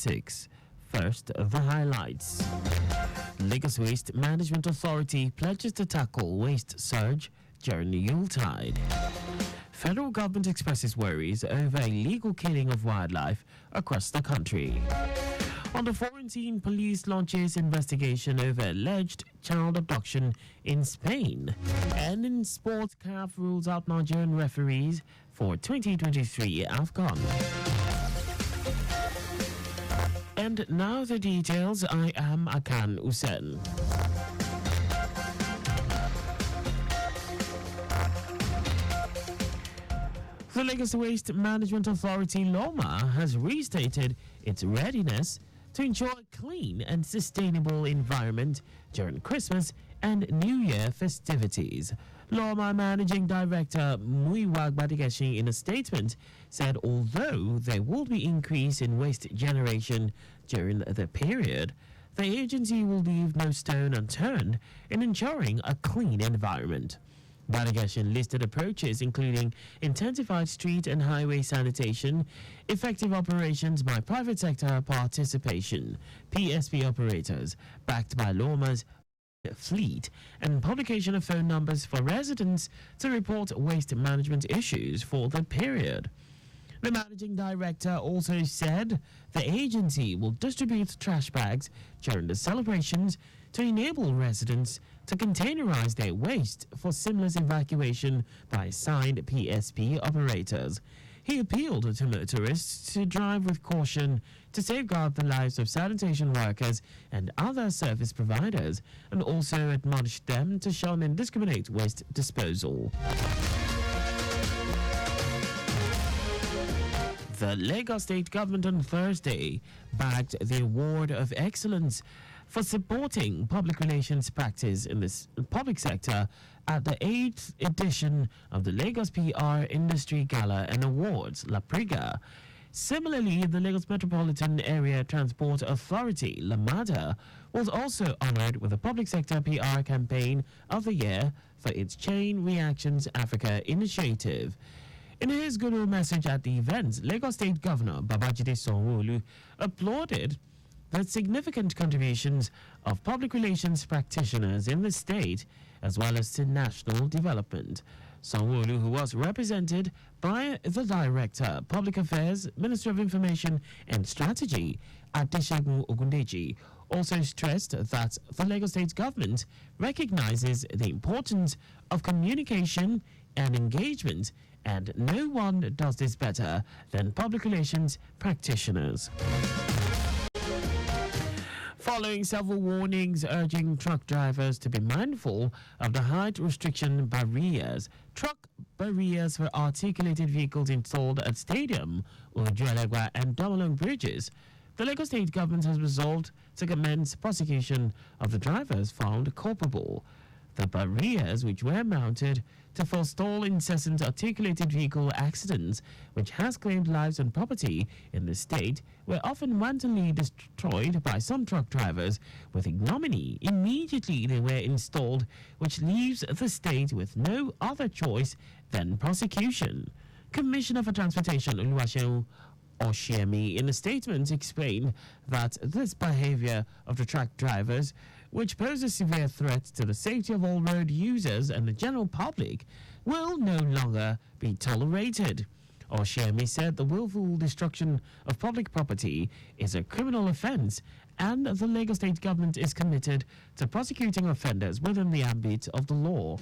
6. First, the highlights. Lagos Waste Management Authority pledges to tackle waste surge during the Yuletide. Federal government expresses worries over illegal killing of wildlife across the country. On the foreign scene, police launches investigation over alleged child abduction in Spain. And in sports, CAF rules out Nigerian referees for 2023 AFCON. And now the details. I am Akan Usen. The Lagos Waste Management Authority (LOMA) has restated its readiness to ensure a clean and sustainable environment during Christmas and New Year festivities. LOMA Managing Director Muyiwa Gbadigeshi, in a statement, said although there will be increase in waste generation during the period, the agency will leave no stone unturned in ensuring a clean environment. Gbadigeshi listed approaches including intensified street and highway sanitation, effective operations by private sector participation, PSP operators, backed by LOMA's fleet, and publication of phone numbers for residents to report waste management issues for the period. The managing director also said the agency will distribute trash bags during the celebrations to enable residents to containerize their waste for seamless evacuation by assigned PSP operators. He appealed to motorists to drive with caution to safeguard the lives of sanitation workers and other service providers, and also admonished them to shun indiscriminate waste disposal. The Lagos State government on Thursday bagged the Award of Excellence for supporting public relations practice in the public sector at the 8th edition of the Lagos PR Industry Gala and Awards, La Priga. Similarly, the Lagos Metropolitan Area Transport Authority, LAMADA, was also honored with the Public Sector PR Campaign of the Year for its Chain Reactions Africa initiative. In his goodwill message at the event, Lagos State Governor Babajide Sanwo-Olu applauded the significant contributions of public relations practitioners in the state as well as to national development. Sanwo-Olu, who was represented by the Director, Public Affairs, Minister of Information and Strategy, Adesegun Ogundeji, also stressed that the Lagos State government recognizes the importance of communication and engagement, and no one does this better than public relations practitioners. Following several warnings urging truck drivers to be mindful of the height restriction barriers, truck barriers for articulated vehicles installed at Stadium, Ojuelegba and Domolong bridges, the Lagos State government has resolved to commence prosecution of the drivers found culpable. The barriers, which were mounted to forestall incessant articulated vehicle accidents, which has claimed lives and property in the state, were often wantonly destroyed by some truck drivers with ignominy immediately they were installed, which leaves the state with no other choice than prosecution. Commissioner for Transportation Oluwaseun Oshiemi, in a statement, explained that this behavior of the truck drivers, which poses severe threat to the safety of all road users and the general public, will no longer be tolerated. Oshiemi said the willful destruction of public property is a criminal offense, and the Lagos State government is committed to prosecuting offenders within the ambit of the law.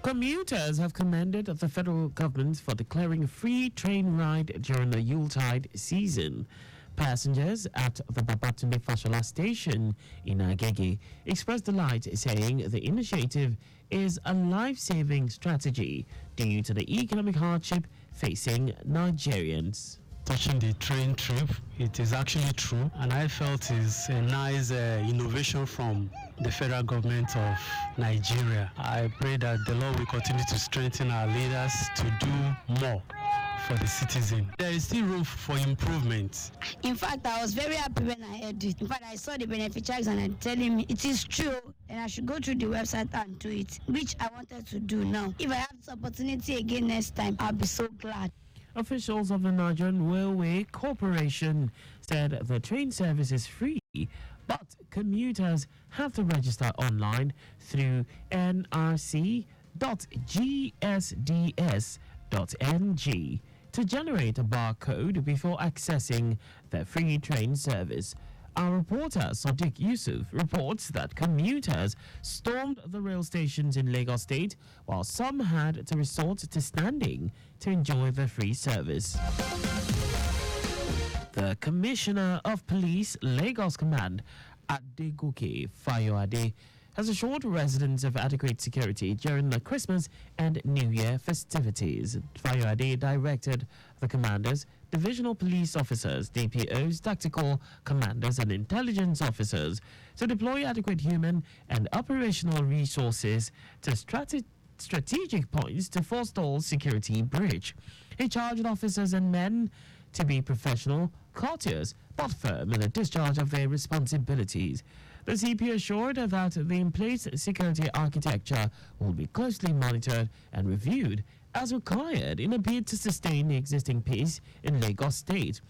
Commuters have commended the federal government for declaring free train ride during the Yuletide season. Passengers at the Babatunde Fashola station in Agege expressed delight, saying the initiative is a life-saving strategy due to the economic hardship facing Nigerians. Touching the train trip, it is actually true, and I felt it's a nice innovation from the federal government of Nigeria. I pray that the Lord will continue to strengthen our leaders to do more for the citizen. There is still room for improvement. In fact, I was very happy when I heard it. In fact, I saw the beneficiaries and I'm telling me it is true and I should go through the website and do it, which I wanted to do now. If I have this opportunity again next time, I'll be so glad. Officials of the Nigerian Railway Corporation said the train service is free, but commuters have to register online through nrc.gsds.ng to generate a barcode before accessing the free train service. Our reporter Sadiq Yusuf reports that commuters stormed the rail stations in Lagos State, while some had to resort to standing to enjoy the free service. The Commissioner of Police, Lagos Command, Adegoke Fayoade, has assured residents of adequate security during the Christmas and New Year festivities. Fayoade directed the commanders, divisional police officers, DPOs, tactical commanders, and intelligence officers to deploy adequate human and operational resources to strategic points to forestall security breach. He charged officers and men to be professional, courteous, but firm in the discharge of their responsibilities. The CP assured that the in-place security architecture will be closely monitored and reviewed as required in a bid to sustain the existing peace in Lagos State.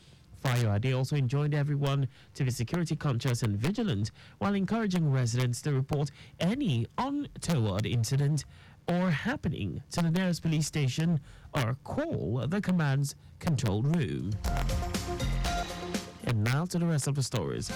Fayoade also enjoined everyone to be security conscious and vigilant, while encouraging residents to report any untoward incident or happening to the nearest police station or call the command's control room. And now to the rest of the stories.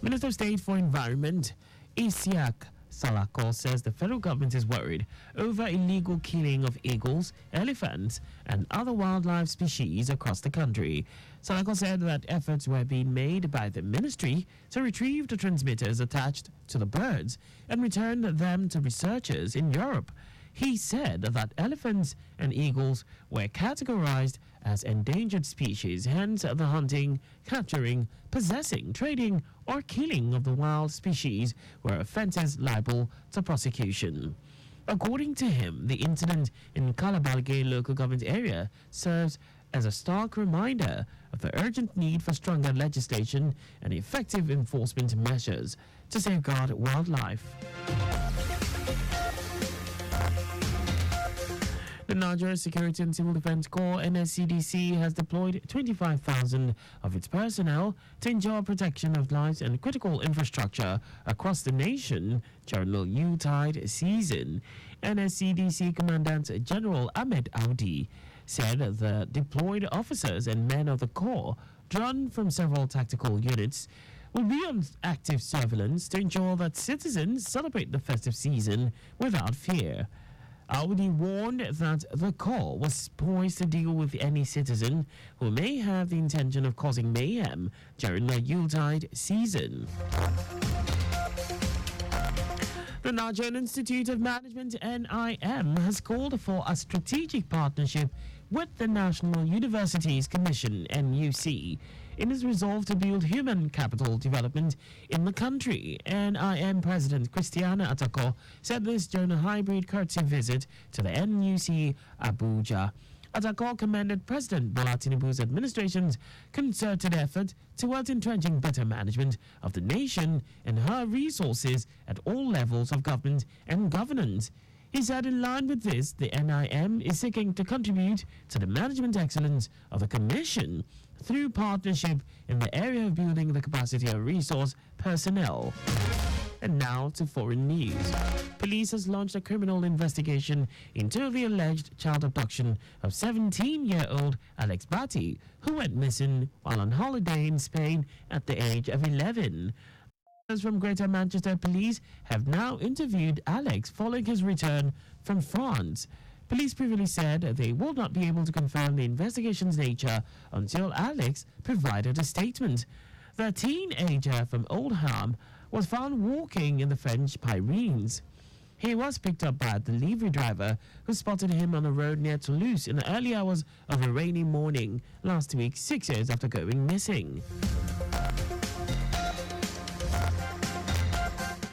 Minister of State for Environment, Isiaq Salako, says the federal government is worried over illegal killing of eagles, elephants, and other wildlife species across the country. Salako said that efforts were being made by the ministry to retrieve the transmitters attached to the birds and return them to researchers in Europe. He said that elephants and eagles were categorized as endangered species, hence the hunting, capturing, possessing, trading, or killing of the wild species were offences liable to prosecution. According to him, the incident in Calabalge local government area serves as a stark reminder of the urgent need for stronger legislation and effective enforcement measures to safeguard wildlife. The Nigeria Security and Civil Defense Corps (NSCDC) has deployed 25,000 of its personnel to ensure protection of lives and critical infrastructure across the nation during the Yuletide season. NSCDC Commandant General Ahmed Audi said the deployed officers and men of the Corps, drawn from several tactical units, will be on active surveillance to ensure that citizens celebrate the festive season without fear. Audi warned that the Corps was poised to deal with any citizen who may have the intention of causing mayhem during the Yuletide season. The Nigerian Institute of Management (NIM) has called for a strategic partnership with the National Universities Commission (NUC) in its resolve to build human capital development in the country. NIM President Christiana Atako said this during a hybrid courtesy visit to the NUC Abuja. Atako commended President Bola Tinubu's administration's concerted effort towards entrenching better management of the nation and her resources at all levels of government and governance. He said in line with this, the NIM is seeking to contribute to the management excellence of the Commission through partnership in the area of building the capacity of resource personnel. And now to foreign news. Police has launched a criminal investigation into the alleged child abduction of 17-year-old Alex Batty, who went missing while on holiday in Spain at the age of 11. From Greater Manchester Police have now interviewed Alex following his return from France. Police previously said they will not be able to confirm the investigation's nature until Alex provided a statement. The teenager from Oldham was found walking in the French Pyrenees. He was picked up by a delivery driver who spotted him on a road near Toulouse in the early hours of a rainy morning last week, 6 years after going missing.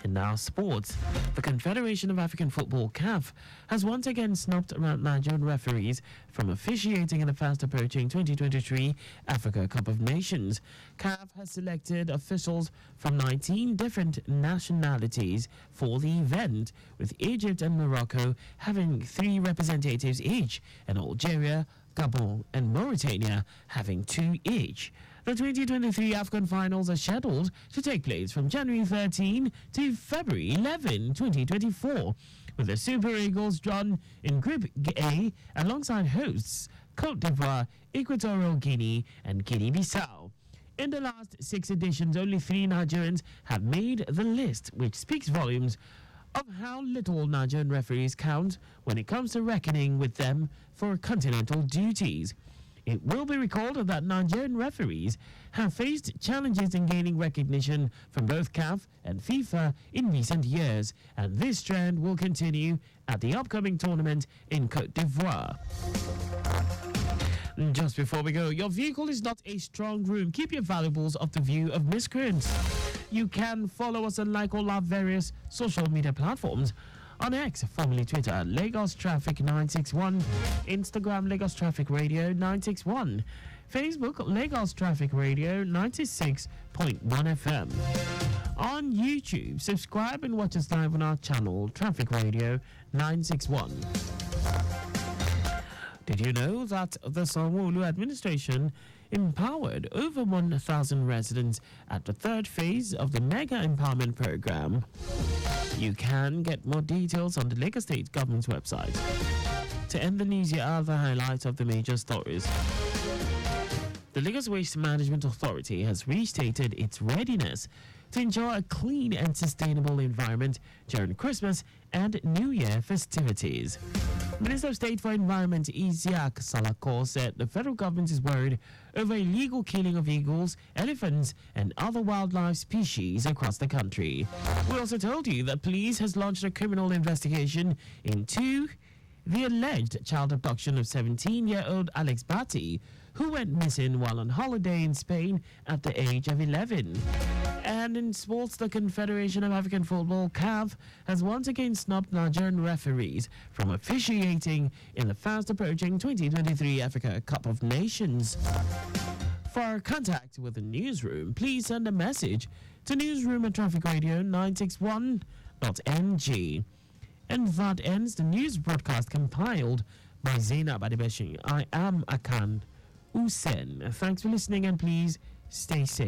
And now sports. The Confederation of African Football (CAF) has once again snubbed around Nigerian referees from officiating in the fast-approaching 2023 Africa Cup of Nations. CAF has selected officials from 19 different nationalities for the event, with Egypt and Morocco having 3 representatives each, and Algeria, Gabon, and Mauritania having 2 each. The 2023 AFCON finals are scheduled to take place from January 13 to February 11, 2024, with the Super Eagles drawn in Group A alongside hosts Cote d'Ivoire, Equatorial Guinea, and Guinea-Bissau. In the last 6 editions, only 3 Nigerians have made the list, which speaks volumes of how little Nigerian referees count when it comes to reckoning with them for continental duties. It will be recalled that Nigerian referees have faced challenges in gaining recognition from both CAF and FIFA in recent years, and this trend will continue at the upcoming tournament in Cote d'Ivoire. Just before we go, your vehicle is not a strong room. Keep your valuables off the view of miscreants. You can follow us and like all our various social media platforms. On X, formerly Twitter, Lagos Traffic 961, Instagram, Lagos Traffic Radio 961, Facebook, Lagos Traffic Radio 96.1 FM. On YouTube, subscribe and watch us live on our channel, Traffic Radio 961. Did you know that the Sanwo-Olu administration empowered over 1,000 residents at the 3rd phase of the Mega Empowerment Program? You can get more details on the Lagos State Government's website. To end the news, here are the highlights of the major stories. The Lagos Waste Management Authority has restated its readiness to ensure a clean and sustainable environment during Christmas and New Year festivities. Minister of State for Environment Isiaq Salako said the federal government is worried over illegal killing of eagles, elephants, and other wildlife species across the country. We also told you that police has launched a criminal investigation into the alleged child abduction of 17-year-old Alex Batty, who went missing while on holiday in Spain at the age of 11. And in sports, the Confederation of African Football, CAF, has once again snubbed Nigerian referees from officiating in the fast approaching 2023 Africa Cup of Nations. For contact with the newsroom, please send a message to newsroom@trafficradio961.ng. And that ends the news broadcast compiled by Zainab Adebeshi. I am Akan Usen. Thanks for listening and please stay safe.